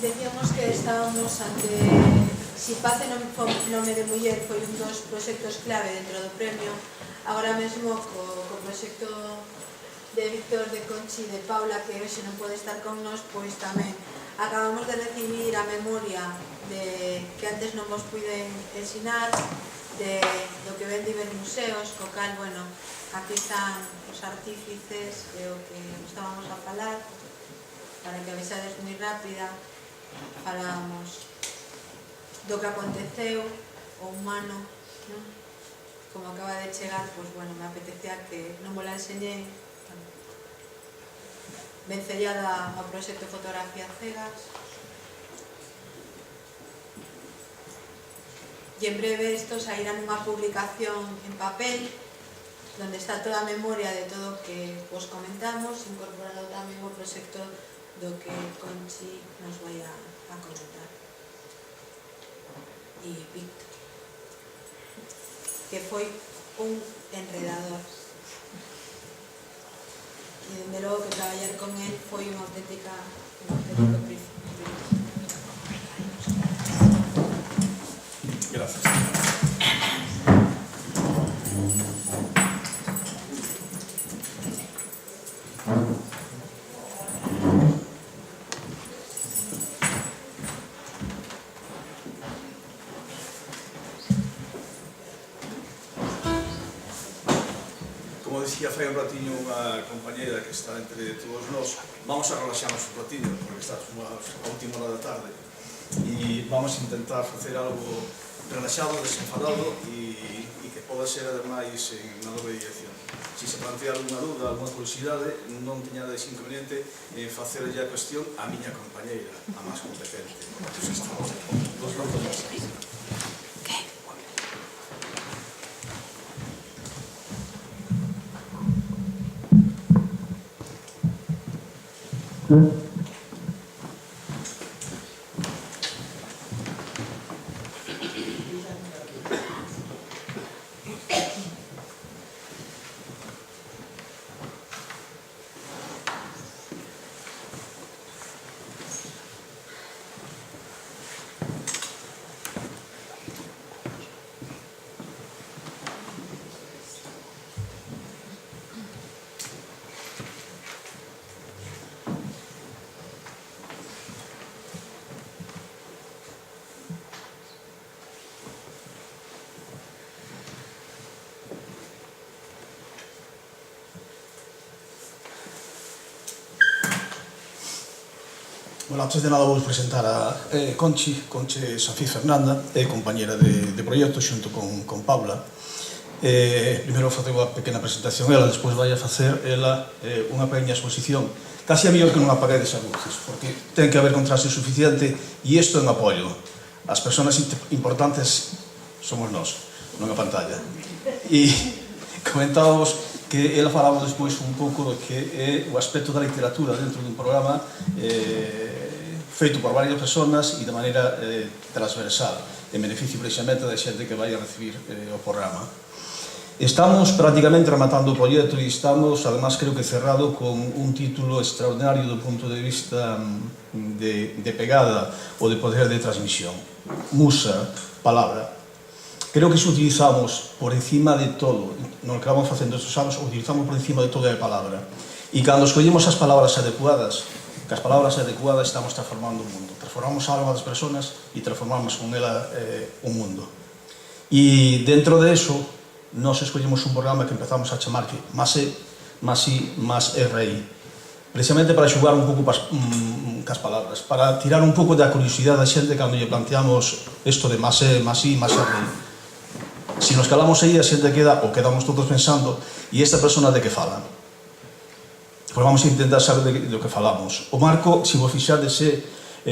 Decíamos que estábamos ante si Pace nome de muller foi un dos proxectos clave dentro do premio. Agora mesmo co proxecto de Víctor, de Conchi, de Paula, que hoxe non pode estar con nós, pois tamén acabamos de recibir a memoria de que antes non vos puiden ensinar do que ven de Ibermuseos, co cal, bueno, aquí están os artífices e o que estábamos a falar, para que avisades moi rápida. Falábamos do que aconteceu, o humano, non? Como acaba de chegar, pois, bueno, me apetecía que non vos la enseñei. Vencellada ao proxecto Fotografía Cegas. E en breve isto sairá nunha publicación en papel donde está toda a memoria de todo o que vos comentamos, incorporado tamén o proxecto do que Conchi nos vai a comentar. E Víctor, que foi un enredador. E dende logo que traballar con él foi unha auténtico privilegio. Gracias. Como decía fai un ratiño unha compañera que está entre todos nós, vamos a relaxarnos un ratiño, porque está a última hora da tarde, e vamos a intentar facer algo relaxado, desenfadado e que poda ser ademais en unha dobre dirección. Se se plantea alguna dúda, alguna curiosidade, non teñades inconveniente en facerlle a cuestión a miña compañeira, a máis competente. Dos notas. Bueno, antes de nada vou presentar a Conchi Safí Fernanda, é compañera de proxecto xunto con Paula. Primeiro vou facer unha pequena presentación ela, despois vai a facer ela unha pequena exposición. Casi é mellor que non apaguedes as luces, porque ten que haber contraste suficiente e isto é un apoio. As persoas importantes somos nós, non a pantalla. E comentábamos que ela falaba despois un pouco do que é o aspecto da literatura dentro dun programa feito por varias persoas e de maneira transversal, en beneficio precisamente da xente que vai a recibir o programa. Estamos prácticamente rematando o proxecto e estamos, además, creo que cerrado con un título extraordinario do punto de vista de pegada ou de poder de transmisión. Musa, palabra. Creo que se utilizamos por encima de todo, no que vamos facendo estes anos, utilizamos por encima de toda a palabra. E cando escollemos as palabras adecuadas, que as palabras adecuadas estamos transformando o mundo. Transformamos a alma das persoas e transformamos con ela o mundo. E dentro de eso, nós escollemos un programa que empezamos a chamar que Más é, Más I, Más RI. Precisamente para xugar un pouco cas palabras, para tirar un pouco da curiosidade da xente cando lle planteamos isto de Más é, Más I, Más RI. Se nos calamos aí, a xente queda, ou quedamos todos pensando, e esta persona de que fala? Pois vamos a intentar saber do que falamos. O marco, se vos fixades,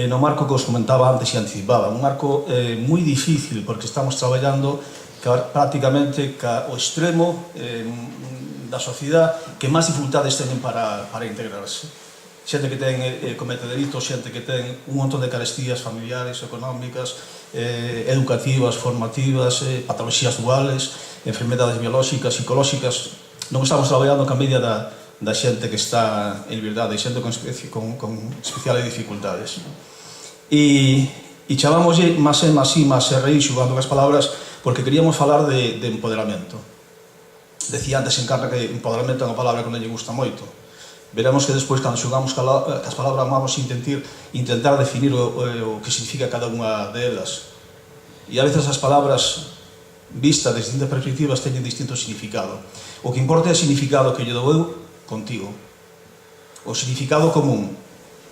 no marco que os comentaba antes e anticipaba, un marco moi difícil, porque estamos traballando prácticamente o extremo da sociedade que máis dificultades teñen para integrarse. Xente que comete delitos, xente que ten un montón de carestías familiares, económicas, educativas, formativas, patologías duales, enfermedades biolóxicas, psicolóxicas. Non estamos traballando ca media da xente que está en liberdade, xente con especiales dificultades. E chamámoslle Más reír xugando as palabras porque queríamos falar de empoderamento. Decía antes en Carla que empoderamento é unha palabra que non lle gusta moito. Veremos que despois, cando xogamos as palabras, vamos intentar definir o que significa cada unha delas. E a veces as palabras vistas de distintas perspectivas teñen distinto significado. O que importa é o significado que lle dou eu contigo. O significado común,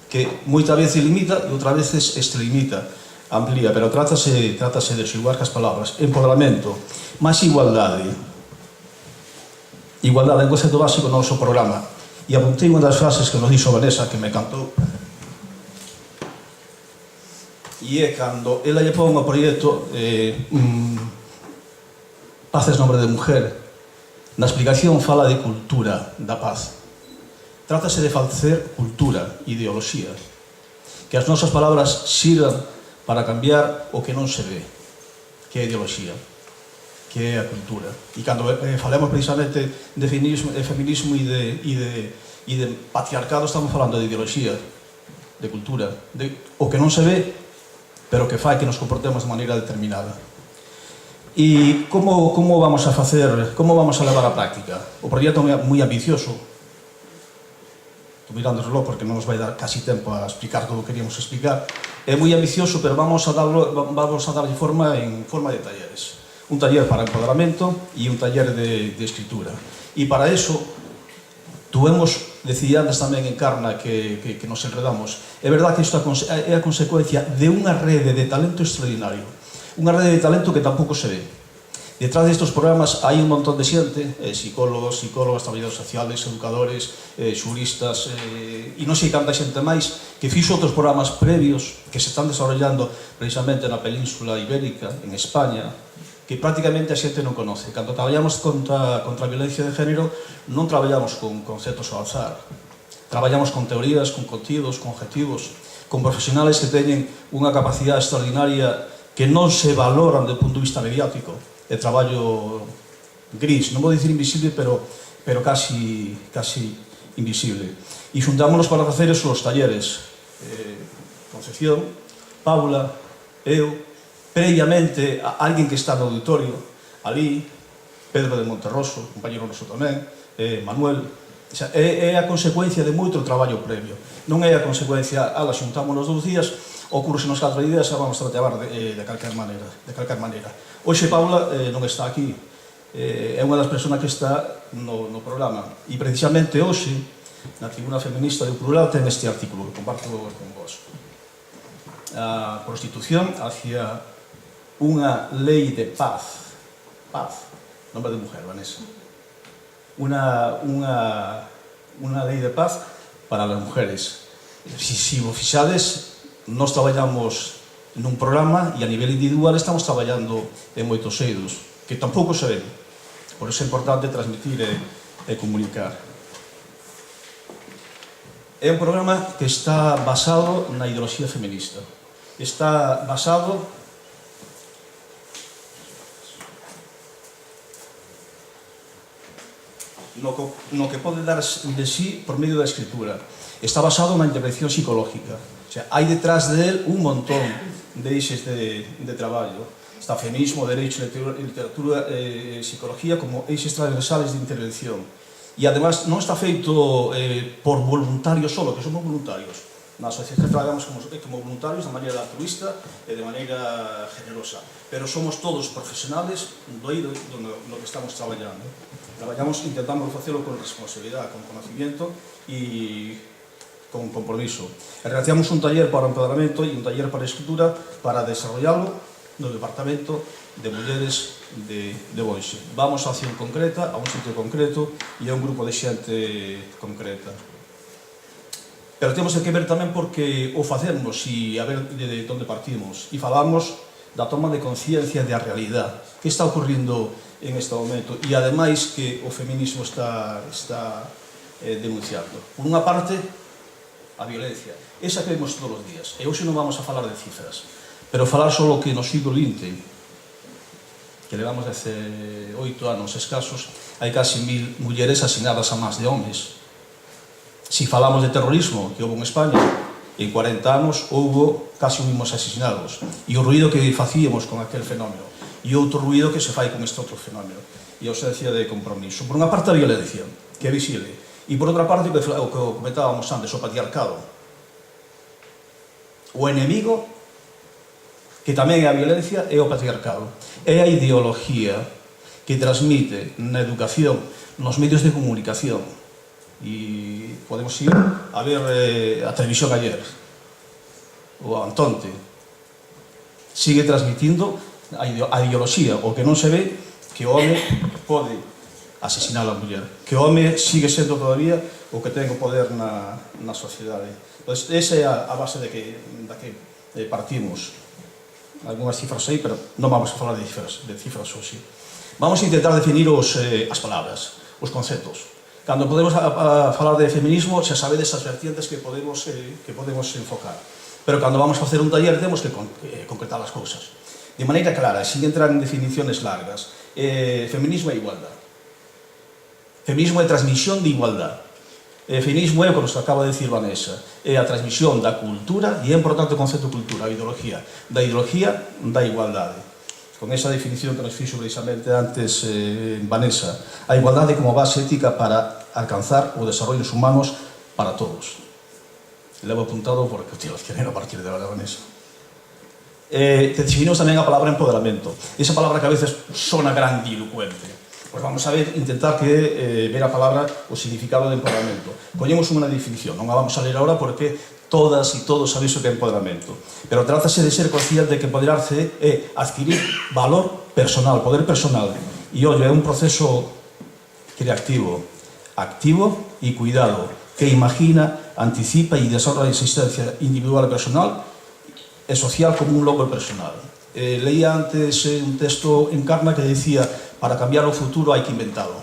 que moitas veces limita e outras veces extralimita, amplía, pero trátase de xogar cas palabras. Empoderamento, máis igualdade. Igualdade é un concepto básico no noso programa. E apuntei unha das frases que nos dixo Vanessa, que me encantou. E é cando ela lle pon o proxecto Paz es nombre de mujer. Na explicación fala de cultura da paz. Trátase de facer cultura, ideoloxía. Que as nosas palabras sirvan para cambiar o que non se ve, que é a ideoloxía, que é a cultura. E cando falemos precisamente de feminismo e de patriarcado, estamos falando de ideoloxía, de cultura, de o que non se ve, pero que fai que nos comportemos de maneira determinada. E como vamos a facer, como vamos a levar a práctica? O proxecto é moi ambicioso. Estou mirando o reloj porque non nos vai dar casi tempo a explicar todo o que queríamos explicar. É moi ambicioso, pero vamos a darlle forma en forma de talleres. Un taller para empoderamento e un taller de escritura. E para eso, decidí antes tamén en Carna que nos enredamos. É verdad que isto é a consecuencia de unha rede de talento extraordinario. Unha rede de talento que tampouco se ve. Detrás destes programas hai un montón de xente, psicólogos, traballadores sociales, educadores, xuristas, e non sei canta xente máis, que fixo outros programas previos que se están desarrollando precisamente na Península Ibérica, en España, que prácticamente a xente non conoce. Cando traballamos contra a violencia de género, non traballamos con conceptos ao azar. Traballamos con teorías, con contidos, con objetivos, con profesionales que teñen unha capacidade extraordinaria que non se valoran do punto de vista mediático. É traballo gris, non vou dicir invisible, pero casi invisible. E xuntámonos para facer esos talleres. Concepción, Paula, eu, previamente alguén que está no auditorio, ali, Pedro de Monterroso, compañero noso tamén, Manuel. É a consecuencia de moito traballo previo. Non é a consecuencia, xuntámonos 2 días, ocurresenos 4 ideas e vamos a tratar de calquer maneira. Hoxe Paula non está aquí, é unha das persoas que está no programa, e precisamente hoxe, na Tribuna Feminista do Plural, ten este artículo, que comparto con vos. A prostitución hacia unha lei de paz, nombre de mujer, Vanessa, unha lei de paz para as mujeres. Si vos fixades, nós traballamos nun programa e a nivel individual estamos traballando en moitos eidos, que tampouco se ven. Por iso é importante transmitir e comunicar. É un programa que está basado na ideoloxía feminista. Está basado no que pode dar de sí por medio da escritura. Está basado na intervención psicológica. O sea, hai detrás de él un montón de eixes de traballo. Está feminismo, derecho, literatura, psicología como eixes transversales de intervención. E además non está feito por voluntarios solo, que somos voluntarios. Na asociación traballamos como voluntarios de maneira altruista e de maneira generosa. Pero somos todos profesionales do eido no que estamos traballando. Intentamos facelo con responsabilidade, con conocimiento e con compromiso. Realizamos un taller para o empoderamento e un taller para a escritura para desarrollalo no Departamento de Mulleres de Boixe. Vamos a acción concreta, a un sitio concreto e a un grupo de xente concreta. Pero temos que ver tamén porque o facemos e a ver de onde partimos. E falamos da toma de conciencia da realidade. Que está ocurrindo en este momento? E ademais que o feminismo está denunciando. Por unha parte, a violencia. Esa que vemos todos os días. E hoxe non vamos a falar de cifras, pero falar só o que no siglo XX, que levamos 18 anos escasos, hai casi 1000 mulleres asinadas a máis de homes. Si falamos de terrorismo, que houve en España, en 40 anos houbo casi unhos asesinados, e o ruido que facíamos con aquel fenómeno, e outro ruido que se fai con este outro fenómeno, e a ausencia de compromiso. Por unha parte a violencia, que é visible, e por outra parte o que comentábamos antes, o patriarcado. O enemigo, que tamén é a violencia, é o patriarcado. É a ideoloxía que transmite na educación, nos medios de comunicación, e podemos ir a ver a televisión ayer, o Antonte, sigue transmitindo a ideoloxía, o que non se ve que o home pode asesinar a muller, que o home sigue sendo todavía o que ten o poder na sociedade. Pois esa é a base da que partimos. Algúnas cifras aí, pero non vamos a falar de cifras hoxe. Vamos a intentar definir as palabras, os conceptos. Cando podemos falar de feminismo, xa sabedes as vertientes que podemos enfocar. Pero cando vamos a facer un taller temos que concretar as cousas. De maneira clara, sin entrar en definiciones largas. Feminismo é igualdade. Feminismo é transmisión de igualdade. Feminismo é o que nos acaba de decir Vanessa. É a transmisión da cultura, e é importante o concepto de cultura, a ideoloxía. Da ideoloxía da igualdade. Con esa definición que nos fixo precisamente antes Vanessa. A igualdade como base ética para alcanzar os desarrollos humanos para todos. Levo apuntado porque te lo quiero a partir de ahora, Vanessa. Definimos tamén a palabra empoderamento. Esa palabra que a veces sona grandilocuente. Pois vamos a intentar ver a palabra, o significado de empoderamento. Collemos unha definición, non a vamos a ler agora porque todas e todos sabéis o que é empoderamento. Pero trátase de ser consciente de que empoderarse é adquirir valor personal, poder personal. E, ollo, é un proceso creativo, activo e cuidado, que imagina, anticipa e desarrolla a existencia individual e personal e social como un logro personal. Leía antes un texto en Karma que decía: para cambiar o futuro hai que inventalo.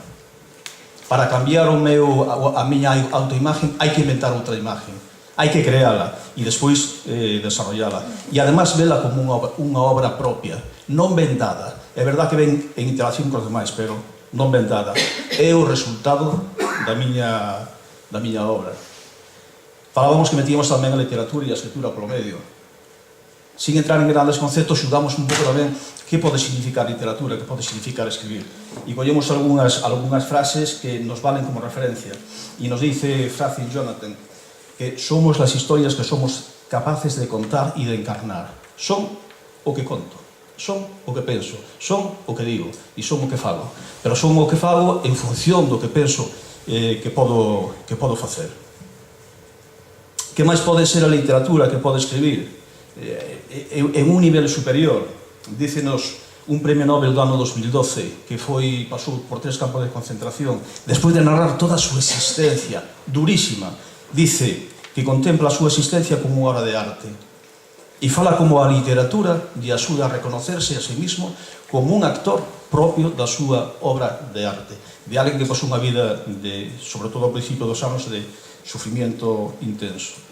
Para cambiar a miña autoimagen hai que inventar outra imagen. Hai que creala e despois desarrollala. E además vela como unha obra propia, non vendada. É verdad que ven en interacción cos demais, pero non vendada. É o resultado da miña obra. Falábamos que metíamos tamén a literatura e a escritura polo medio. Sin entrar en grandes conceptos, xudamos un pouco tamén que pode significar literatura, que pode significar escribir. E collemos algunhas frases que nos valen como referencia. E nos dice Francis Jonathan que somos las historias que somos capaces de contar e de encarnar. Son o que conto, son o que penso, son o que digo e son o que falo. Pero son o que falo en función do que penso que podo facer. Que máis pode ser a literatura que pode escribir? En un nivel superior. Dícenos un premio Nobel do ano 2012 que pasou por 3 campos de concentración despois de narrar toda a súa existencia durísima. Dice que contempla a súa existencia como unha obra de arte e fala como a literatura lle axuda a reconocerse a sí mismo como un actor propio da súa obra de arte, de alguén que pasou unha vida sobre todo ao principio dos anos de sufrimiento intenso.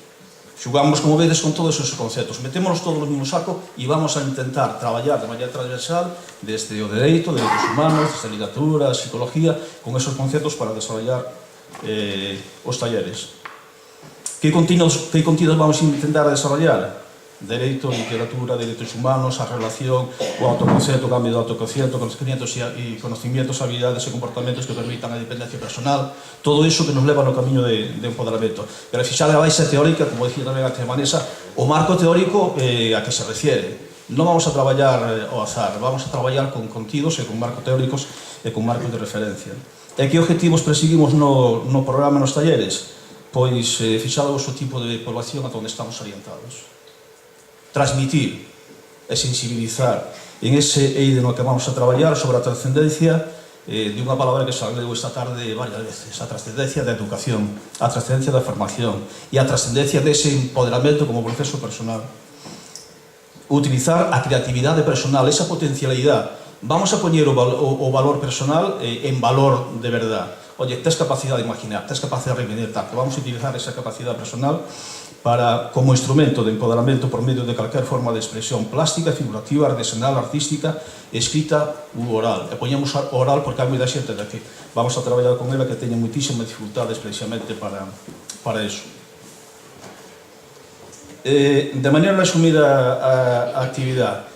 Xugamos, como vedes, con todos esos conceptos. Metémonos todos no mesmo saco e vamos a intentar traballar de maneira transversal desde o dereito, dereitos humanos, desde a literatura, a psicología, con esos conceptos para desarrollar os talleres. Que contidos vamos a intentar desarrollar? Dereito, literatura, dereitos humanos, a relación, o autoconcepto, o cambio de autoconcepto, conocimientos, habilidades e comportamentos que permitan a dependencia personal, todo iso que nos leva no camiño de empoderamento. Pero fixade a base teórica, como dicía tamén a Vanessa, o marco teórico a que se refiere. Non vamos a traballar ao azar, vamos a traballar con contidos e con marcos teóricos e con marcos de referencia. E que objetivos perseguimos no programa nos talleres? Pois fixados o tipo de población a onde estamos orientados. Transmitir e sensibilizar en ese eido no que vamos a traballar sobre a trascendencia de unha palabra que se hablou esta tarde varias veces, a trascendencia da educación, a trascendencia da formación e a trascendencia dese empoderamento como proceso personal. Utilizar a creatividade personal, esa potencialidade. Vamos a poñer o valor personal en valor de verdade. Oye, tes capacidade de imaginar, tes capacidade de reinventar, vamos a utilizar esa capacidade personal como instrumento de empoderamento por medio de calquer forma de expresión plástica, figurativa, artesanal, artística, escrita ou oral. E poñemos oral porque hai moita xente de que vamos a traballar con ela que teña moitísimas dificultades precisamente para eso. de maneira resumida a actividade,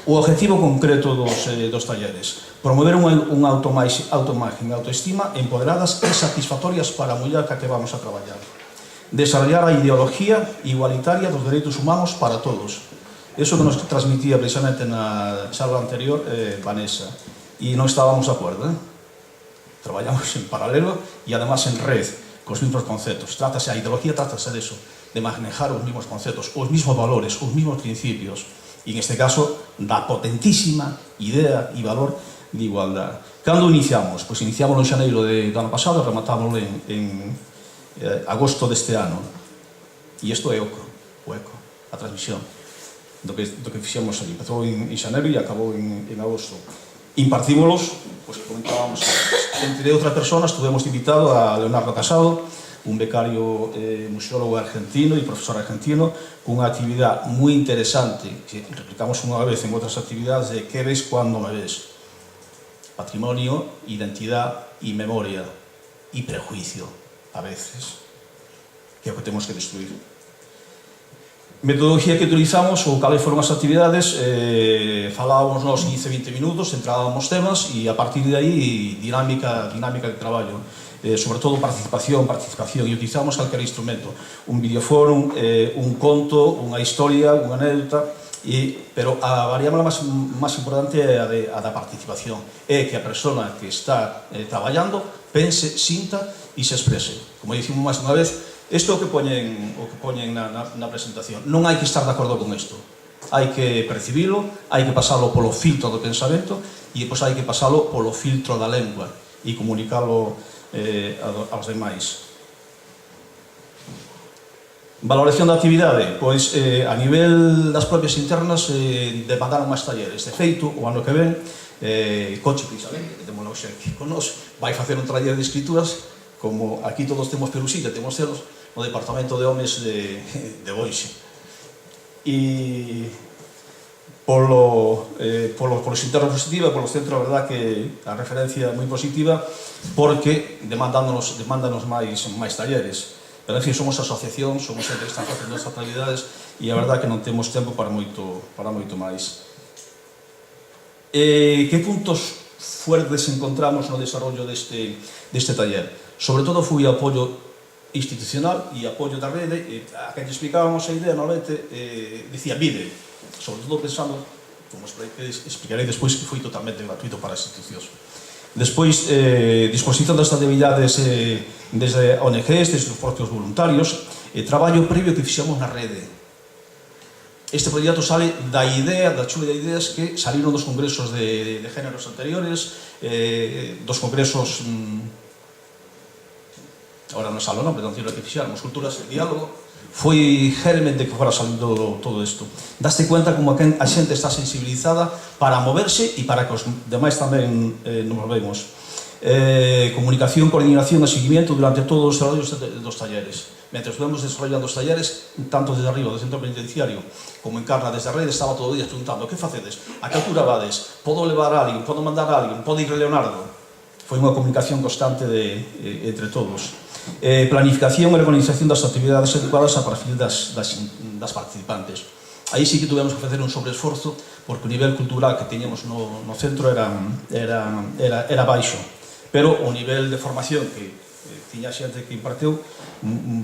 o objetivo concreto dos talleres: promover unha autoimagen e autoestima empoderadas e satisfactorias para a muller ca que vamos a traballar, desarrollar a ideología igualitaria dos dereitos humanos para todos. Eso que nos transmitía precisamente na charla anterior Vanessa, e non estábamos de acordo, traballamos en paralelo e además en red cos mismos conceptos. Trátase, a ideología trátase de eso, de manejar os mismos conceptos, os mismos valores, os mismos principios, e en este caso da potentísima idea e valor de igualdade. Cando iniciamos? Pois iniciamos en xaneiro do ano pasado e rematámoslo en agosto deste ano. E isto é o eco, a transmisión do que fixemos ali. Empezou en xaneiro e acabou en agosto. Impartímolos, pois comentábamos, entre outras persoas, tuvemos invitado a Leonardo Casado, un becario museólogo argentino e profesor argentino, cunha actividade moi interesante que replicamos unha vez en outras actividades de que ves cando me ves. Patrimonio, identidade e memoria e prejuicio, a veces, que é o que temos que destruir. Metodoloxía que utilizamos, ou cales foron as actividades, falábamos nos 15-20 minutos, entrábamos temas e a partir de aí dinámica de traballo, sobre todo participación, e utilizamos calquer instrumento, un videoforum, un conto, unha historia, unha anécdota, pero a variable máis importante é a da participación, é que a persona que está traballando pense, sinta e se exprese. Como dicimos máis unha vez, isto é o que poñen na presentación. Non hai que estar de acordo con isto. Hai que percibilo, hai que pasalo polo filtro do pensamento e depois hai que pasalo polo filtro da lengua e comunicalo aos demais. Valoración da actividade, pois a nivel das propias internas demandaron máis talleres. De feito, o ano que ven, Conchi precisamente, que temos hoxe aquí con nos, vai facer un taller de escrituras, como aquí todos temos perusilla, temos celos, no Departamento de Homes de Boixe. E polos internos positiva, polos centros, a verdad que a referencia é moi positiva, porque demándanos máis talleres. Pero, en fin, somos asociación, somos xente que están facendo estas actividades e a verdad que non temos tempo para moito máis. Que puntos fuertes encontramos no desarrollo deste taller? Sobre todo foi apoio institucional e apoio da rede. A que explicábamos a idea, normalmente, dicía vide, sobre todo pensando, como explicarei despois, que foi totalmente gratuito para as institucións. Despois, disposición das actividades desde ONGs, desde os propios voluntarios, traballo previo que fixemos na rede. Este proxecto sale da idea, da chuvia de ideas que saliron dos congresos de géneros anteriores, dos congresos, ahora non salo o nombre, non tiro que fixáramos, Culturas de Diálogo, foi germen de que fora salindo todo isto. Daste cuenta como a xente está sensibilizada para moverse e para que os demais tamén nos movemos. Comunicación, coordinación e seguimiento durante todos os desarrollos dos talleres. Mentre estuvemos desarrollando os talleres, tanto desde arriba do centro penitenciario como en Carna desde a rede, estaba todo o día preguntando: que facedes? A que altura vades? Podo levar a alguén? Podo mandar a alguén? Pode ir Leonardo? Foi unha comunicación constante entre todos. Planificación e organización das actividades adecuadas a perfil das participantes. Aí sí que tuvemos que facer un sobreesforzo porque o nivel cultural que teñemos no centro era baixo, pero o nivel de formación que tiña xente que impartiu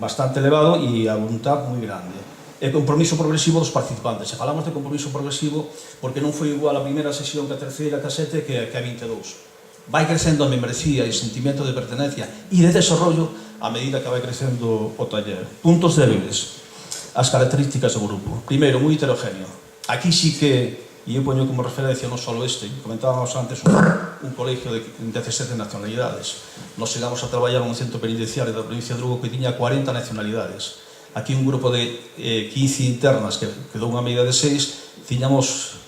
bastante elevado e a voluntad moi grande. E compromiso progresivo dos participantes. E falamos de compromiso progresivo porque non foi igual a primeira sesión que a terceira, que a sete, que a 22. Vai crecendo a membresía e o sentimento de pertenencia e de desarrollo a medida que vai crecendo o taller. Puntos débiles. As características do grupo. Primeiro, moi heterogéneo. Aquí sí que, e eu poño como referencia non só este, comentábamos antes un colegio de 17 nacionalidades. Nos chegamos a traballar nun centro penitenciario da provincia de Lugo que tiña 40 nacionalidades. Aquí un grupo de 15 internas que quedou unha media de 6, tiñamos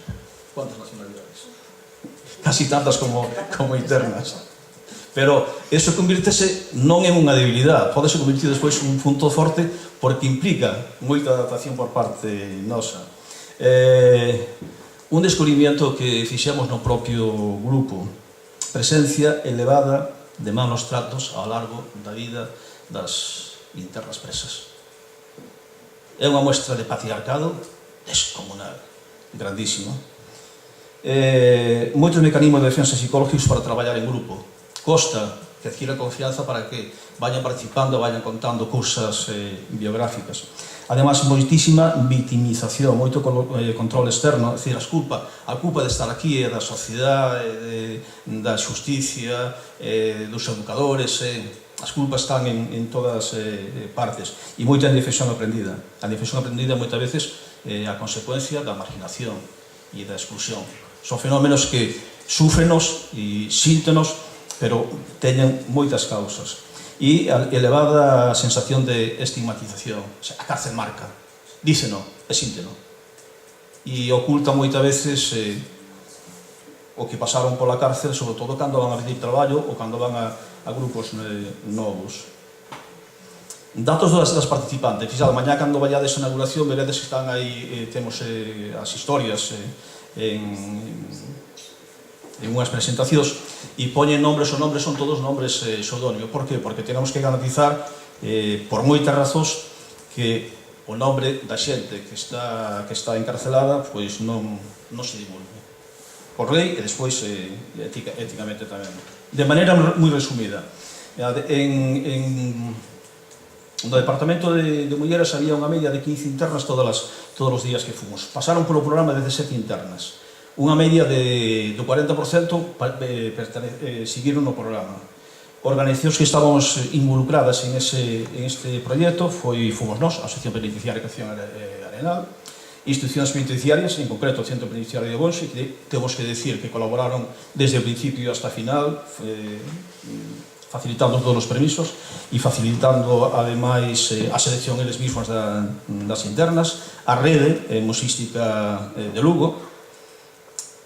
¿cuántas nacionalidades? Casi tantas como internas. Pero eso convirtese non en unha debilidade, pode ser convertido despois un punto forte porque implica moita adaptación por parte nosa. Un descubrimiento que fixemos no propio grupo, presencia elevada de malos tratos ao largo da vida das internas presas. é unha muestra de patriarcado descomunal, grandísimo. Moitos mecanismos de defensa psicológicos para traballar en grupo. Costa que adquira confianza para que vayan participando, vayan contando cousas biográficas. Ademais, moitísima vitimización, moito control externo, é dicir, a culpa de estar aquí é da sociedade, da xusticia, dos educadores, as culpas están en todas partes, e moita indefensión aprendida. A indefensión aprendida moitas veces é a consecuencia da marginación e da exclusión. Son fenómenos que sufrenos e síntenos, pero teñen moitas causas. E a elevada sensación de estigmatización. A cárcel marca, díceno e sínteno. E oculta moitas veces o que pasaron pola cárcel, sobre todo cando van a pedir traballo ou cando van a grupos novos. Datos das participantes. Fixado, mañá cando vayades a inauguración, veredes que están aí, temos as historias en unhas presentacións, e poñen nombres, os nombres son todos nombres pseudónimos. Por que? Porque tenemos que garantizar, por moitas razóns, que o nombre da xente que está encarcelada pois non se divulgue. Por lei e despois éticamente tamén. De maneira moi resumida, no Departamento de Mulleres había unha media de 15 internas todos os días que fomos. Pasaron polo programa 17 internas. Unha media do 40% seguiron no programa. Organizacións que estábamos involucradas en este proxecto fomos nós, a Asociación Penitenciaria Creación Arenal, institucións penitenciarias, en concreto o Centro Penitenciario de Bonxe, que temos que decir que colaboraron desde o principio hasta o final, facilitando todos os permisos e facilitando, ademais, a selección eles mismos das internas, a rede musística de Lugo.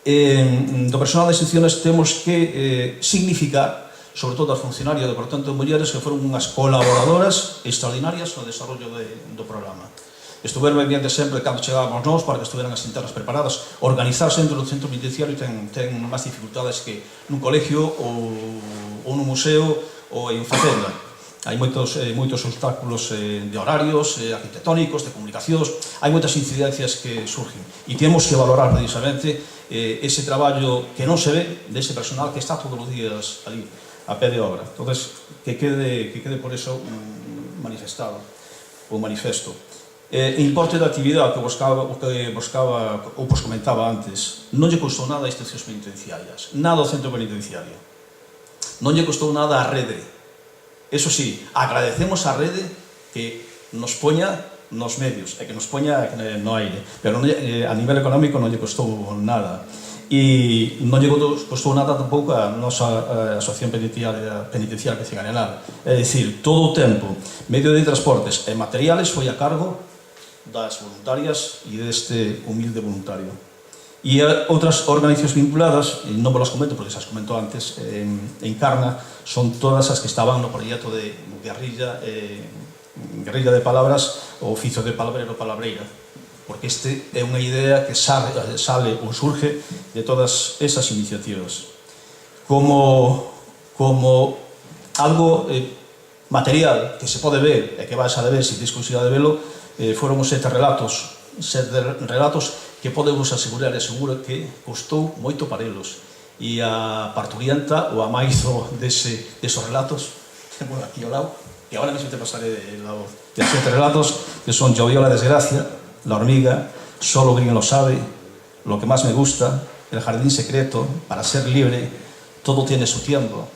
Do personal das institucións temos que significar, sobre todo as funcionarias do Departamento de Mulleres, que foron unhas colaboradoras extraordinarias no desarrollo do programa. Estuveron pendientes sempre cando chegábamos nós para que estuveran as internas preparadas. Organizarse dentro do centro penitenciario ten máis dificultades que nun colegio ou nun museo ou en facenda. Hai moitos obstáculos de horarios, arquitectónicos, de comunicacións, hai moitas incidencias que surgen. E temos que valorar precisamente ese traballo que non se ve dese personal que está todos os días ali, a pé de obra. Entón, que quede por eso manifestado, ou manifesto. Importe da actividade que buscaba, ou vos comentaba antes, non lle custou nada a institucións penitenciarias, nada ao centro penitenciario. Non lle custou nada á rede. Eso sí, agradecemos á rede que nos poña nos medios e que nos poña no aire, pero a nivel económico non lle costou nada. E non lle costou nada tampouco a nosa Asociación Penitenciaria Creación Arenal. É dicir, todo o tempo, medio de transportes e materiales foi a cargo das voluntarias e deste humilde voluntario. E outras organizacións vinculadas, non vos las comento porque as comento antes, Encarna, son todas as que estaban no proxecto de guerrilla de palabras, o oficio de palabrero palabreira, porque este é unha idea que sale ou surge de todas esas iniciativas. Como algo material que se pode ver e que vais a ver se tes curiosidade de velo, foron os 7 relatos que podemos asegurar e seguro que costou moito parelos. E a parturienta, ou a maizo desos relatos, temos aquí ao lado, que agora mesmo te pasaré la voz. De 7 relatos que son Yo veo la desgracia, La hormiga, Solo Green lo sabe, Lo que más me gusta, El jardín secreto, Para ser libre, Todo tiene su tiempo,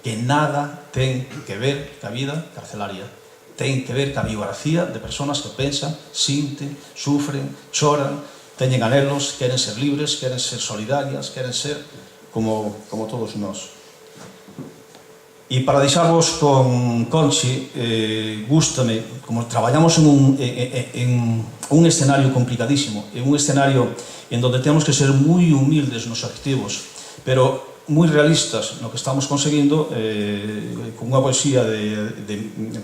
que nada ten que ver ca vida carcelaria. Ten que ver ca biografía de personas que pensan, sinten, sufren, choran, teñen anhelos, queren ser libres, queren ser solidarias, queren ser como todos nós. E para deixarvos con Conchi, gústame, como traballamos en un escenario complicadísimo, en un escenario en donde temos que ser moi humildes nos objetivos, pero moi realistas no que estamos conseguindo, con unha poesía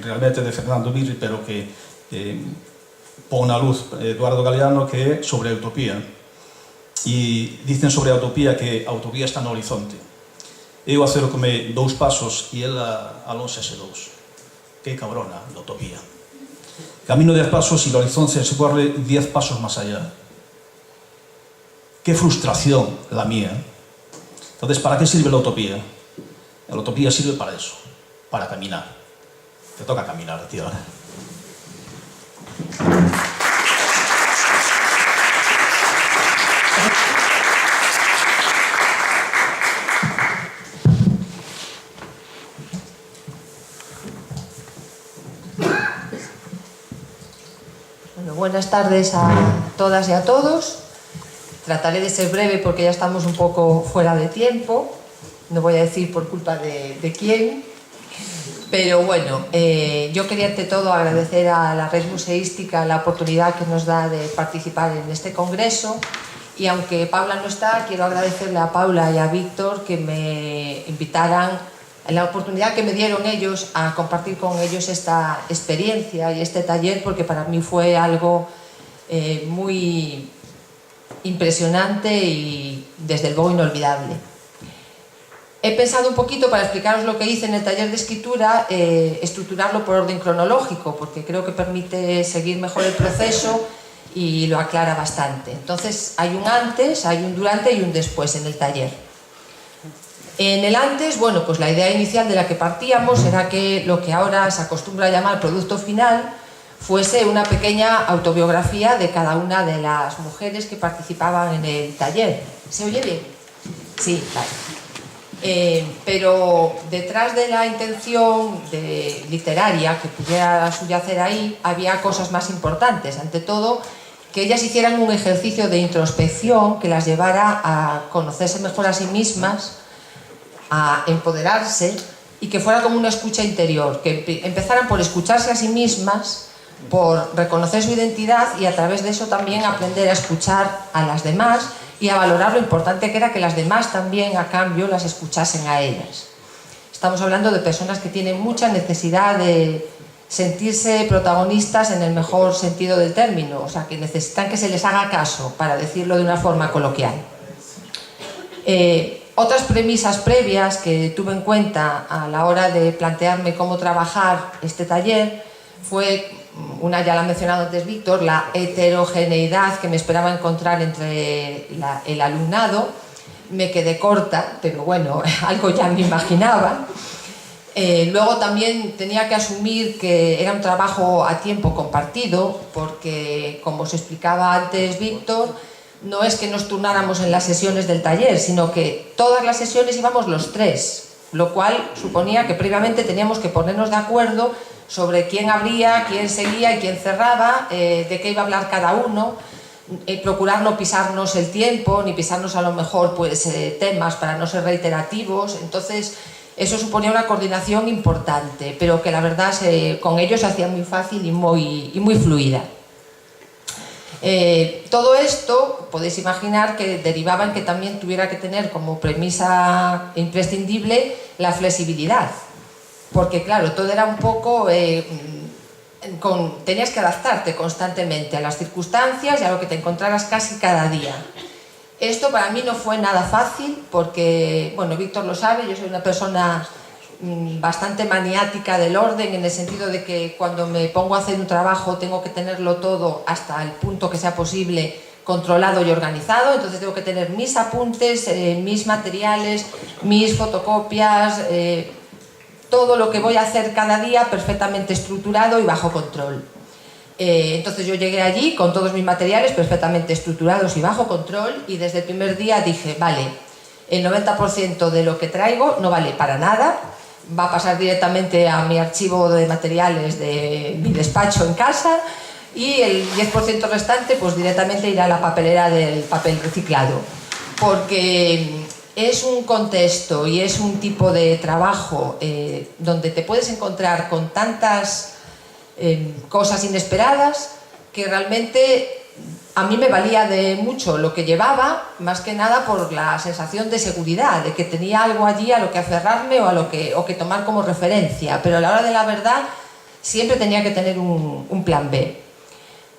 realmente de Fernando Birri, pero que pon na luz Eduardo Galeano, que é sobre a utopía. E dicen sobre a utopía que a utopía está no horizonte. Eu acércome 2 pasos e ela alónxase 2. Que cabrona da utopía. Camino 10 pasos y el horizonte se corre 10 pasos más allá. Qué frustración la mía. Entonces, ¿para qué sirve la utopía? La utopía sirve para eso, para caminar. Te toca caminar, tío. Bueno, buenas tardes a todas y a todos. Trataré de ser breve porque ya estamos un poco fuera de tiempo. No voy a decir por culpa de quién. Pero bueno, yo quería ante todo agradecer a la Red Museística la oportunidad que nos da de participar en este congreso. Y aunque Paula no está, quiero agradecerle a Paula y a Víctor que me invitaran, la oportunidad que me dieron ellos a compartir con ellos esta experiencia y este taller, porque para mí fue algo muy impresionante y desde luego inolvidable. He pensado un poquito, para explicaros lo que hice en el taller de escritura, estructurarlo por orden cronológico, porque creo que permite seguir mejor el proceso y lo aclara bastante. Entonces hay un antes, hay un durante y un después en el taller. En el antes, bueno, pues la idea inicial de la que partíamos era que lo que ahora se acostumbra a llamar producto final fuese una pequeña autobiografía de cada una de las mujeres que participaban en el taller. ¿Se oye bien? Sí, vale. Pero detrás de la intención literaria que pudiera subyacer ahí, había cosas más importantes. Ante todo, que ellas hicieran un ejercicio de introspección que las llevara a conocerse mejor a sí mismas, a empoderarse y que fuera como una escucha interior, que empezaran por escucharse a sí mismas, por reconocer su identidad y a través de eso también aprender a escuchar a las demás y a valorar lo importante que era que las demás también a cambio las escuchasen a ellas. Estamos hablando de personas que tienen mucha necesidad de sentirse protagonistas en el mejor sentido del término, o sea, que necesitan que se les haga caso, para decirlo de una forma coloquial. Otras premisas previas que tuve en cuenta a la hora de plantearme cómo trabajar este taller fue, una ya la ha mencionado antes Víctor, la heterogeneidad que me esperaba encontrar entre el alumnado. Me quedé corta, pero bueno, algo ya me imaginaba. Luego también tenía que asumir que era un trabajo a tiempo compartido, porque, como os explicaba antes Víctor, no es que nos turnáramos en las sesiones del taller, sino que todas las sesiones íbamos los tres, lo cual suponía que previamente teníamos que ponernos de acuerdo sobre quién abría, quién seguía y quién cerraba, de qué iba a hablar cada uno, procurar no pisarnos el tiempo, ni pisarnos a lo mejor pues, temas para no ser reiterativos. Entonces eso suponía una coordinación importante, pero que la verdad con ellos se hacía muy fácil y muy fluida. Todo esto podéis imaginar que derivaba en que también tuviera que tener como premisa imprescindible la flexibilidad, porque claro, todo era un poco tenías que adaptarte constantemente a las circunstancias y a lo que te encontraras casi cada día. Esto para mí no fue nada fácil porque, bueno, Víctor lo sabe, yo soy una persona bastante maniática del orden, en el sentido de que cuando me pongo a hacer un trabajo tengo que tenerlo todo hasta el punto que sea posible controlado y organizado. Entonces tengo que tener mis apuntes, mis materiales, mis fotocopias, todo lo que voy a hacer cada día perfectamente estructurado y bajo control. Entonces yo llegué allí con todos mis materiales perfectamente estructurados y bajo control, y desde el primer día dije, vale, el 90% de lo que traigo no vale para nada, va a pasar directamente a mi archivo de materiales de mi despacho en casa, y el 10% restante pues directamente irá a la papelera del papel reciclado, porque es un contexto y es un tipo de trabajo donde te puedes encontrar con tantas cosas inesperadas que realmente a mí me valía de mucho lo que llevaba, más que nada por la sensación de seguridad, de que tenía algo allí a lo que aferrarme o que tomar como referencia, pero a la hora de la verdad siempre tenía que tener un plan B.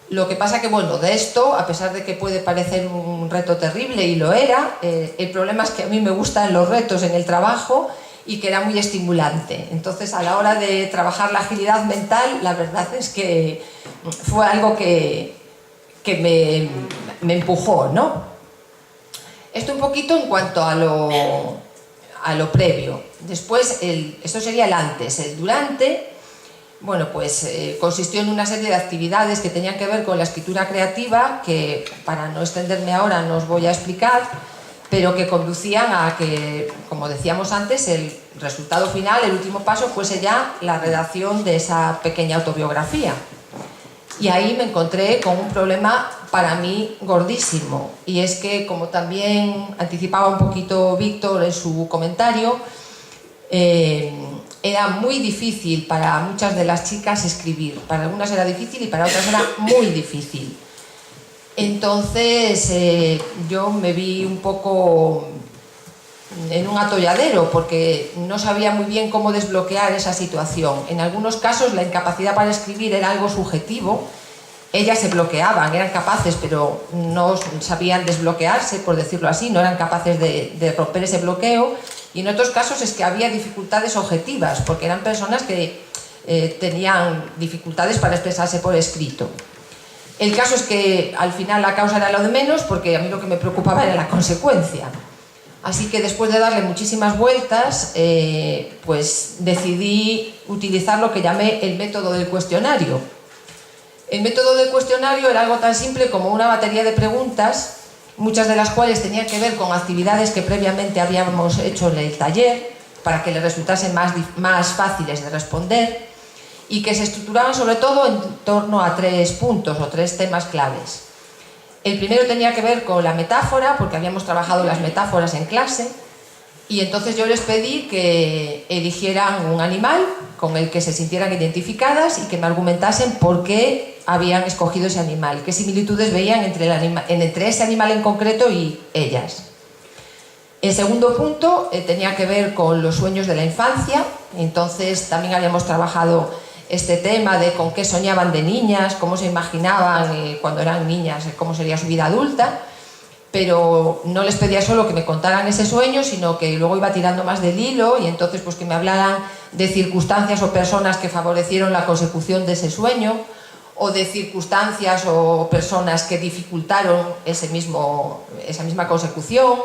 Lo que pasa que, bueno, de esto, a pesar de que puede parecer un reto terrible, y lo era, el problema es que a mí me gustan los retos en el trabajo y que era muy estimulante. Entonces, a la hora de trabajar la agilidad mental, la verdad es que fue algo que me empujó, ¿no? Esto un poquito en cuanto a lo previo. Después, esto sería el antes. El durante, bueno, pues consistió en una serie de actividades que tenían que ver con la escritura creativa, que para no extenderme ahora no os voy a explicar, pero que conducían a que, como decíamos antes, el resultado final, el último paso, fuese ya la redacción de esa pequeña autobiografía. Y ahí me encontré con un problema para mí gordísimo, y es que, como también anticipaba un poquito Víctor en su comentario, era muy difícil para muchas de las chicas escribir. Para algunas era difícil y para otras era muy difícil. Entonces yo me vi un poco en un atolladero porque no sabía muy bien cómo desbloquear esa situación. En algunos casos la incapacidad para escribir era algo subjetivo. Ellas se bloqueaban, eran capaces, pero no sabían desbloquearse, por decirlo así, no eran capaces de romper ese bloqueo. Y en otros casos es que había dificultades objetivas, porque eran personas que tenían dificultades para expresarse por escrito. El caso es que al final la causa era lo de menos, porque a mí lo que me preocupaba era la consecuencia. Así que después de darle muchísimas vueltas, pues decidí utilizar lo que llamé el método del cuestionario. El método del cuestionario era algo tan simple como una batería de preguntas, muchas de las cuales tenían que ver con actividades que previamente habíamos hecho en el taller, para que les resultasen más fáciles de responder, y que se estructuraban sobre todo en torno a 3 puntos o 3 temas claves. El primero tenía que ver con la metáfora, porque habíamos trabajado las metáforas en clase, y entonces yo les pedí que eligieran un animal con el que se sintieran identificadas y que me argumentasen por qué habían escogido ese animal, qué similitudes veían entre ese animal en concreto y ellas. El segundo punto tenía que ver con los sueños de la infancia. Entonces también habíamos trabajado este tema de con qué soñaban de niñas, cómo se imaginaban cuando eran niñas, cómo sería su vida adulta, pero no les pedía solo que me contaran ese sueño, sino que luego iba tirando más del hilo, y entonces pues que me hablaran de circunstancias o personas que favorecieron la consecución de ese sueño, o de circunstancias o personas que dificultaron esa misma consecución,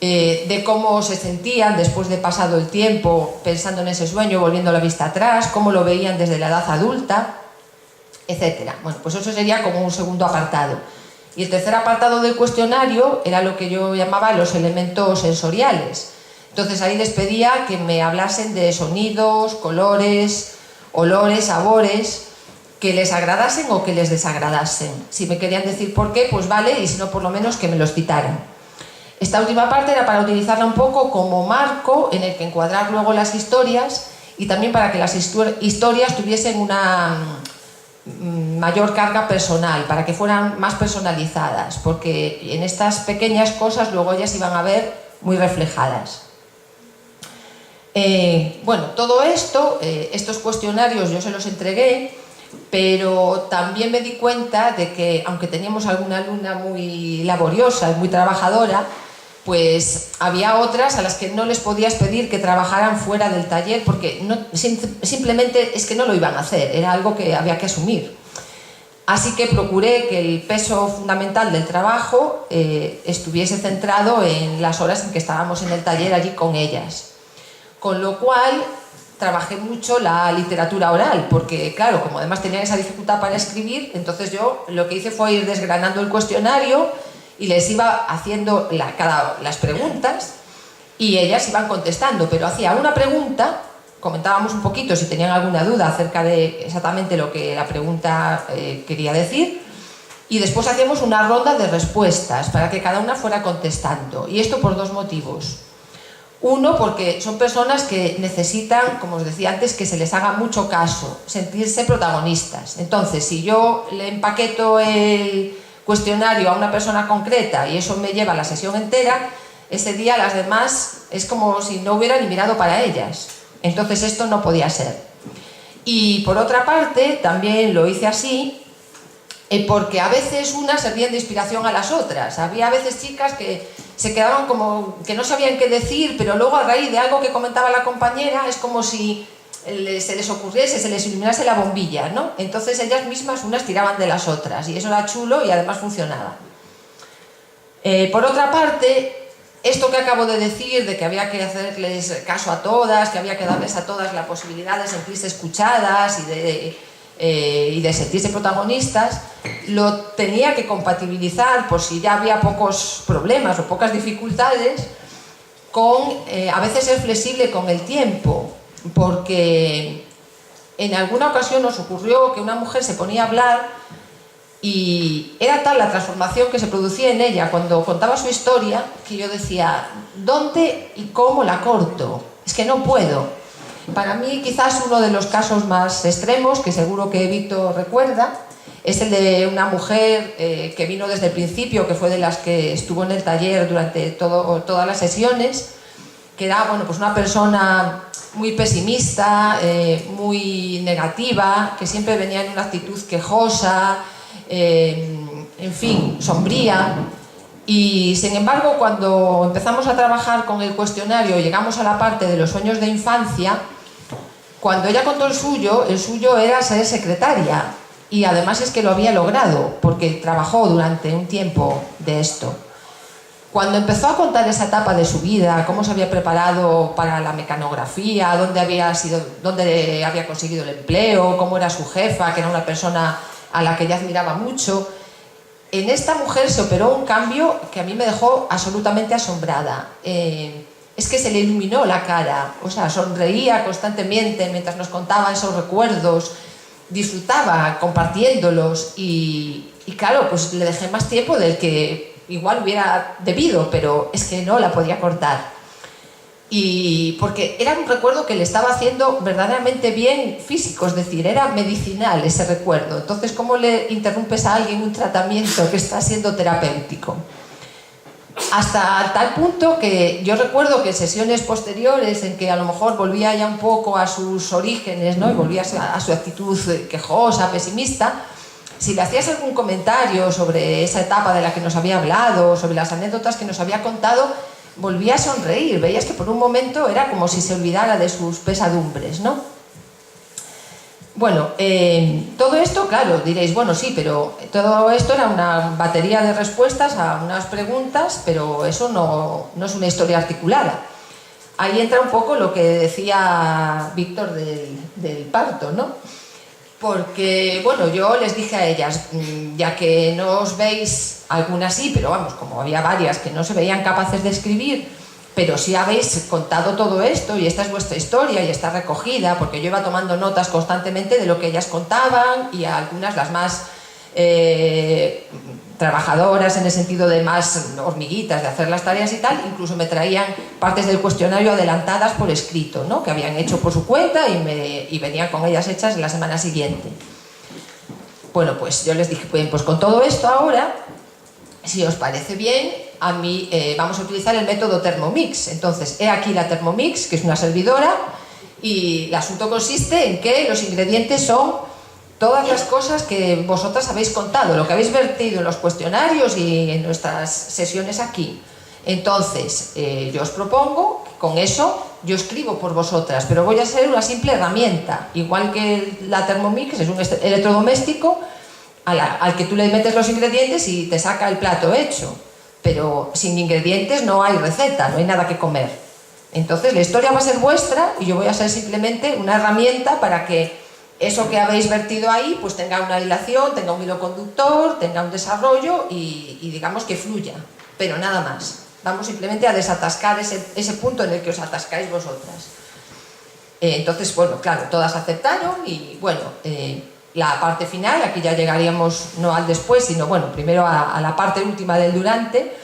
de cómo se sentían después de pasado el tiempo pensando en ese sueño, volviendo la vista atrás, cómo lo veían desde la edad adulta, etc. Bueno, pues eso sería como un segundo apartado. Y el tercer apartado del cuestionario era lo que yo llamaba los elementos sensoriales. Entonces ahí les pedía que me hablasen de sonidos, colores, olores, sabores, que les agradasen o que les desagradasen. Si me querían decir por qué, pues vale, y si no, por lo menos que me los citaran. Esta última parte era para utilizarla un poco como marco en el que encuadrar luego las historias, y también para que las historias tuviesen una mayor carga personal, para que fueran más personalizadas, porque en estas pequeñas cosas luego ellas iban a ver muy reflejadas. Bueno, todo esto, estos cuestionarios yo se los entregué, pero también me di cuenta de que, aunque teníamos alguna alumna muy laboriosa y muy trabajadora, pues había otras a las que no les podías pedir que trabajaran fuera del taller, porque simplemente es que no lo iban a hacer, era algo que había que asumir. Así que procuré que el peso fundamental del trabajo estuviese centrado en las horas en que estábamos en el taller allí con ellas. Con lo cual trabajé mucho la literatura oral, porque claro, como además tenían esa dificultad para escribir, entonces yo lo que hice fue ir desgranando el cuestionario y les iba haciendo las preguntas, y ellas iban contestando, pero hacía una pregunta, comentábamos un poquito si tenían alguna duda acerca de exactamente lo que la pregunta quería decir, y después hacíamos una ronda de respuestas para que cada una fuera contestando, y esto por 2 motivos. Uno, porque son personas que necesitan, como os decía antes, que se les haga mucho caso, sentirse protagonistas. Entonces, si yo le empaqueto el cuestionario a una persona concreta y eso me lleva a la sesión entera, ese día las demás es como si no hubiera ni mirado para ellas. Entonces esto no podía ser. Y por otra parte, también lo hice así porque a veces unas servían de inspiración a las otras. Había a veces chicas que se quedaban como que no sabían qué decir, pero luego a raíz de algo que comentaba la compañera es como si se les ocurriese, se les iluminase la bombilla, ¿no? Entonces ellas mismas unas tiraban de las otras y eso era chulo y además funcionaba. Por otra parte, esto que acabo de decir, de que había que hacerles caso a todas, que había que darles a todas la posibilidad de sentirse escuchadas y de sentirse protagonistas, lo tenía que compatibilizar, por si ya había pocos problemas o pocas dificultades, con a veces ser flexible con el tiempo, porque en alguna ocasión nos ocurrió que una mujer se ponía a hablar y era tal la transformación que se producía en ella cuando contaba su historia que yo decía, ¿dónde y cómo la corto? Es que no puedo. Para mí quizás uno de los casos más extremos, que seguro que Víctor recuerda, es el de una mujer que vino desde el principio, que fue de las que estuvo en el taller durante todas las sesiones, que era pues una persona muy pesimista, muy negativa, que siempre venía en una actitud quejosa, en fin, sombría. Y sin embargo, cuando empezamos a trabajar con el cuestionario, llegamos a la parte de los sueños de infancia. Cuando ella contó el suyo era ser secretaria, y además es que lo había logrado porque trabajó durante un tiempo de esto. Cuando empezó a contar esa etapa de su vida, cómo se había preparado para la mecanografía, dónde había conseguido el empleo, cómo era su jefa, que era una persona a la que ella admiraba mucho, en esta mujer se operó un cambio que a mí me dejó absolutamente asombrada. Es que se le iluminó la cara, o sea, sonreía constantemente mientras nos contaba esos recuerdos, disfrutaba compartiéndolos y claro, pues le dejé más tiempo del que igual hubiera debido, pero es que no la podía cortar. Y porque era un recuerdo que le estaba haciendo verdaderamente bien físico, es decir, era medicinal ese recuerdo. Entonces, ¿cómo le interrumpes a alguien un tratamiento que está siendo terapéutico? Hasta tal punto que yo recuerdo que en sesiones posteriores en que a lo mejor volvía ya un poco a sus orígenes, ¿no? Y volvía a su actitud quejosa, pesimista, si le hacías algún comentario sobre esa etapa de la que nos había hablado, sobre las anécdotas que nos había contado, volvía a sonreír. Veías que por un momento era como si se olvidara de sus pesadumbres, ¿no? Bueno, todo esto, claro, diréis, bueno, sí, pero todo esto era una batería de respuestas a unas preguntas, pero eso no es una historia articulada. Ahí entra un poco lo que decía Víctor del parto, ¿no? Porque, bueno, yo les dije a ellas, ya que no os veis, algunas sí, pero vamos, como había varias que no se veían capaces de escribir, pero sí habéis contado todo esto y esta es vuestra historia y está recogida, porque yo iba tomando notas constantemente de lo que ellas contaban y algunas, las más trabajadoras en el sentido de más hormiguitas, de hacer las tareas y tal, incluso me traían partes del cuestionario adelantadas por escrito, ¿no? Que habían hecho por su cuenta y venían con ellas hechas la semana siguiente. Bueno, pues yo les dije, pues con todo esto ahora, si os parece bien, a mí vamos a utilizar el método Thermomix. Entonces, he aquí la Thermomix, que es una servidora, y el asunto consiste en que los ingredientes son todas las cosas que vosotras habéis contado, lo que habéis vertido en los cuestionarios y en nuestras sesiones aquí. Entonces, yo os propongo que con eso yo escribo por vosotras, pero voy a ser una simple herramienta, igual que la Thermomix es un electrodoméstico al que tú le metes los ingredientes y te saca el plato hecho, pero sin ingredientes no hay receta, no hay nada que comer. Entonces la historia va a ser vuestra y yo voy a ser simplemente una herramienta para que eso que habéis vertido ahí pues tenga una dilación, tenga un hilo conductor, tenga un desarrollo y digamos que fluya, pero nada más. Vamos simplemente a desatascar ese punto en el que os atascáis vosotras. Entonces, bueno, claro, todas aceptaron y bueno, la parte final, aquí ya llegaríamos no al después, sino bueno, primero a la parte última del durante,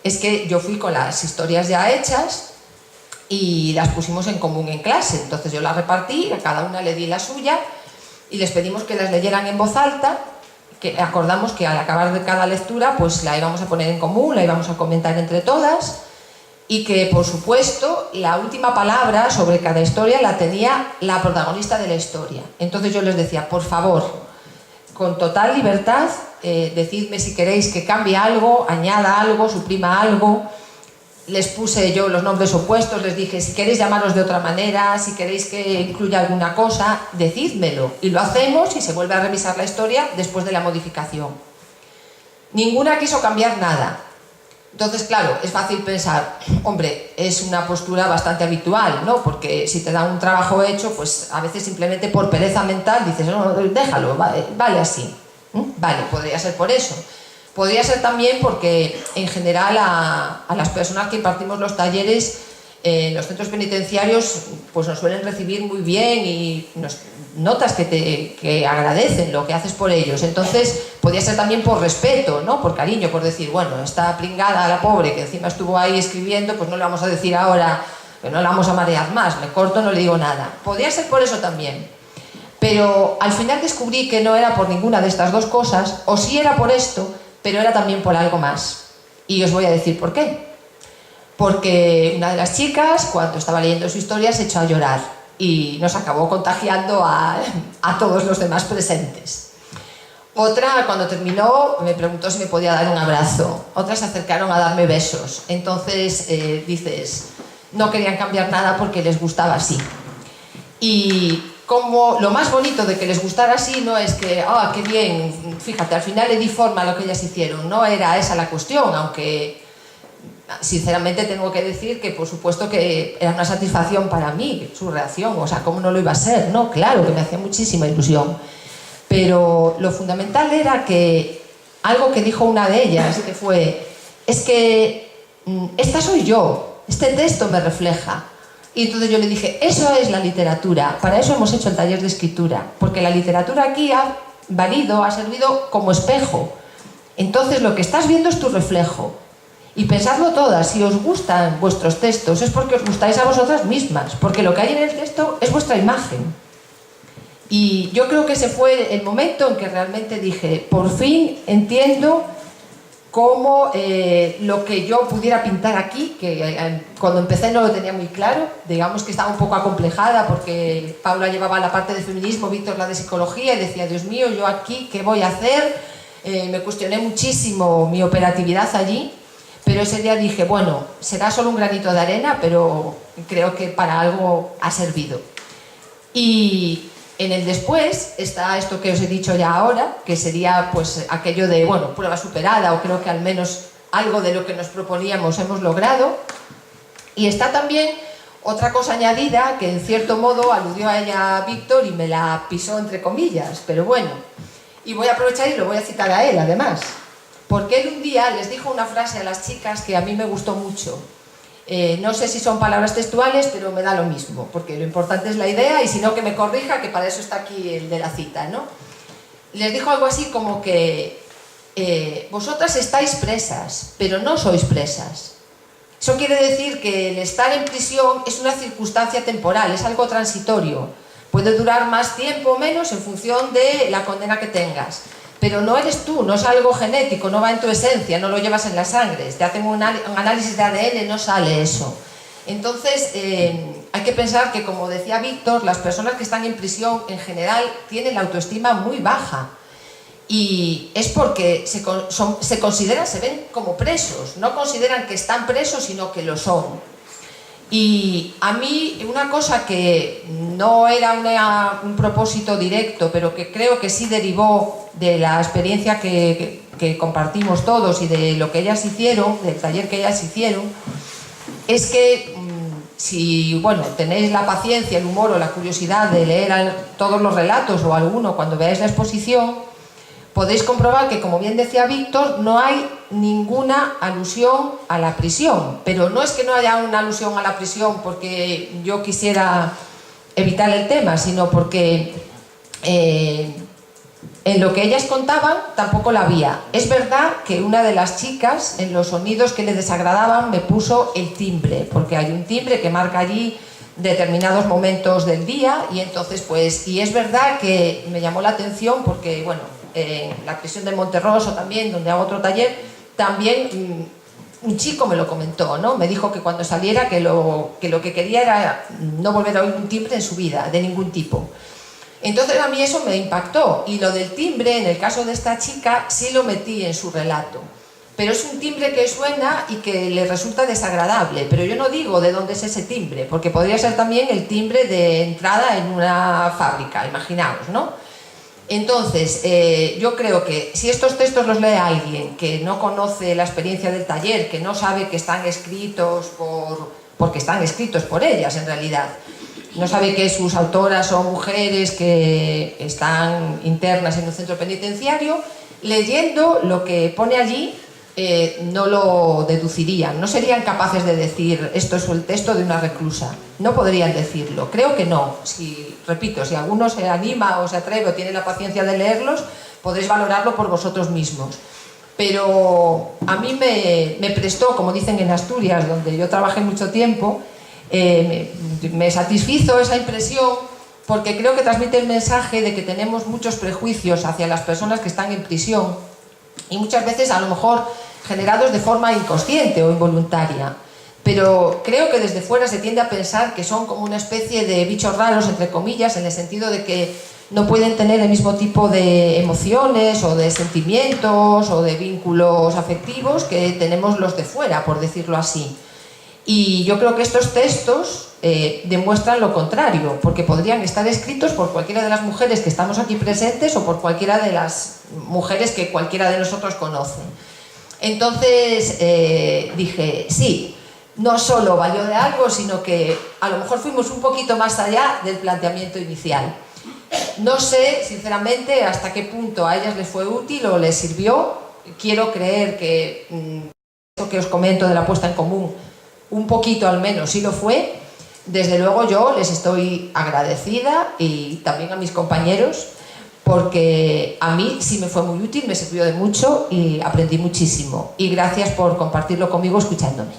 es que yo fui con las historias ya hechas y las pusimos en común en clase. Entonces yo las repartí, a cada una le di la suya y les pedimos que las leyeran en voz alta, que acordamos que al acabar de cada lectura pues la íbamos a poner en común, la íbamos a comentar entre todas y que por supuesto la última palabra sobre cada historia la tenía la protagonista de la historia. Entonces yo les decía, por favor, con total libertad, decidme si queréis que cambie algo, añada algo, suprima algo. Les puse yo los nombres opuestos, les dije, si queréis llamaros de otra manera, si queréis que incluya alguna cosa, decídmelo. Y lo hacemos y se vuelve a revisar la historia después de la modificación. Ninguna quiso cambiar nada. Entonces, claro, es fácil pensar, hombre, es una postura bastante habitual, ¿no? Porque si te dan un trabajo hecho, pues a veces simplemente por pereza mental dices, no, déjalo, vale así. Vale, podría ser por eso. Podría ser también porque, en general, a las personas que impartimos los talleres en los centros penitenciarios, pues nos suelen recibir muy bien y notas que agradecen lo que haces por ellos. Entonces, podría ser también por respeto, ¿no? Por cariño, por decir, bueno, esta pringada, la pobre, que encima estuvo ahí escribiendo, pues no le vamos a decir ahora, que no la vamos a marear más, me corto, no le digo nada. Podría ser por eso también. Pero al final descubrí que no era por ninguna de estas dos cosas, o sí era por esto, pero era también por algo más. Y os voy a decir por qué. Porque una de las chicas, cuando estaba leyendo su historia, se echó a llorar y nos acabó contagiando a todos los demás presentes. Otra, cuando terminó, me preguntó si me podía dar un abrazo. Otras se acercaron a darme besos. Entonces, dices, no querían cambiar nada porque les gustaba así. Y como lo más bonito de que les gustara así no es que, qué bien, fíjate, al final le di forma a lo que ellas hicieron. No era esa la cuestión, aunque sinceramente tengo que decir que por supuesto que era una satisfacción para mí su reacción, o sea, ¿cómo no lo iba a ser? No, claro que me hacía muchísima ilusión, pero lo fundamental era que algo que dijo una de ellas, que fue, es que esta soy yo, este texto me refleja. Y entonces yo le dije, eso es la literatura, para eso hemos hecho el taller de escritura, porque la literatura aquí ha servido como espejo. Entonces lo que estás viendo es tu reflejo. Y pensadlo todas, si os gustan vuestros textos es porque os gustáis a vosotras mismas, porque lo que hay en el texto es vuestra imagen. Y yo creo que ese fue el momento en que realmente dije, por fin entiendo cómo lo que yo pudiera pintar aquí, que cuando empecé no lo tenía muy claro, digamos que estaba un poco acomplejada porque Paula llevaba la parte de feminismo, Víctor la de psicología, y decía, Dios mío, yo aquí, ¿qué voy a hacer? Me cuestioné muchísimo mi operatividad allí. Pero ese día dije, bueno, será solo un granito de arena, pero creo que para algo ha servido. Y en el después está esto que os he dicho ya ahora, que sería pues aquello de, bueno, prueba superada, o creo que al menos algo de lo que nos proponíamos hemos logrado. Y está también otra cosa añadida, que en cierto modo aludió a ella Víctor y me la pisó entre comillas, pero bueno. Y voy a aprovechar y lo voy a citar a él, además. Porque él un día les dijo una frase a las chicas que a mí me gustó mucho. No sé si son palabras textuales, pero me da lo mismo, porque lo importante es la idea y si no que me corrija, que para eso está aquí el de la cita, ¿no? Les dijo algo así como que vosotras estáis presas, pero no sois presas. Eso quiere decir que el estar en prisión es una circunstancia temporal, es algo transitorio. Puede durar más tiempo o menos en función de la condena que tengas. Pero no eres tú, no es algo genético, no va en tu esencia, no lo llevas en la sangre. Te hacen un análisis de ADN, no sale eso. Entonces, hay que pensar que, como decía Víctor, las personas que están en prisión en general tienen la autoestima muy baja. Y es porque se consideran, se ven como presos, no consideran que están presos, sino que lo son. Y a mí una cosa que no era un propósito directo, pero que creo que sí derivó de la experiencia que compartimos todos y de lo que ellas hicieron, del taller que ellas hicieron, es que si tenéis la paciencia, el humor o la curiosidad de leer todos los relatos o alguno cuando veáis la exposición, podéis comprobar que, como bien decía Víctor, no hay ninguna alusión a la prisión. Pero no es que no haya una alusión a la prisión porque yo quisiera evitar el tema, sino porque en lo que ellas contaban tampoco la había. Es verdad que una de las chicas, en los sonidos que le desagradaban, me puso el timbre, porque hay un timbre que marca allí determinados momentos del día, y entonces y es verdad que me llamó la atención porque, la prisión de Monterroso también, donde hago otro taller, también un chico me lo comentó, ¿no? Me dijo que cuando saliera que lo que quería era no volver a oír un timbre en su vida, de ningún tipo. Entonces a mí eso me impactó, y lo del timbre, en el caso de esta chica, sí lo metí en su relato. Pero es un timbre que suena y que le resulta desagradable, pero yo no digo de dónde es ese timbre, porque podría ser también el timbre de entrada en una fábrica, imaginaos, ¿no? Entonces, yo creo que si estos textos los lee alguien que no conoce la experiencia del taller, que no sabe que están escritos porque están escritos por ellas en realidad, no sabe que sus autoras son mujeres que están internas en un centro penitenciario, leyendo lo que pone allí, no lo deducirían, no serían capaces de decir esto es el texto de una reclusa, no podrían decirlo, creo que no. Repito, si alguno se anima o se atreve o tiene la paciencia de leerlos, podréis valorarlo por vosotros mismos. Pero a mí me prestó, como dicen en Asturias, donde yo trabajé mucho tiempo, me satisfizo esa impresión, porque creo que transmite el mensaje de que tenemos muchos prejuicios hacia las personas que están en prisión, y muchas veces a lo mejor generados de forma inconsciente o involuntaria, pero creo que desde fuera se tiende a pensar que son como una especie de bichos raros, entre comillas, en el sentido de que no pueden tener el mismo tipo de emociones o de sentimientos o de vínculos afectivos que tenemos los de fuera, por decirlo así. Y yo creo que estos textos demuestran lo contrario, porque podrían estar escritos por cualquiera de las mujeres que estamos aquí presentes o por cualquiera de las mujeres que cualquiera de nosotros conoce. Entonces dije, sí, no solo valió de algo, sino que a lo mejor fuimos un poquito más allá del planteamiento inicial. No sé, sinceramente, hasta qué punto a ellas les fue útil o les sirvió. Quiero creer que esto que os comento de la puesta en común, un poquito al menos sí lo fue. Desde luego yo les estoy agradecida, y también a mis compañeros, porque a mí sí me fue muy útil, me sirvió de mucho y aprendí muchísimo. Y gracias por compartirlo conmigo escuchándome.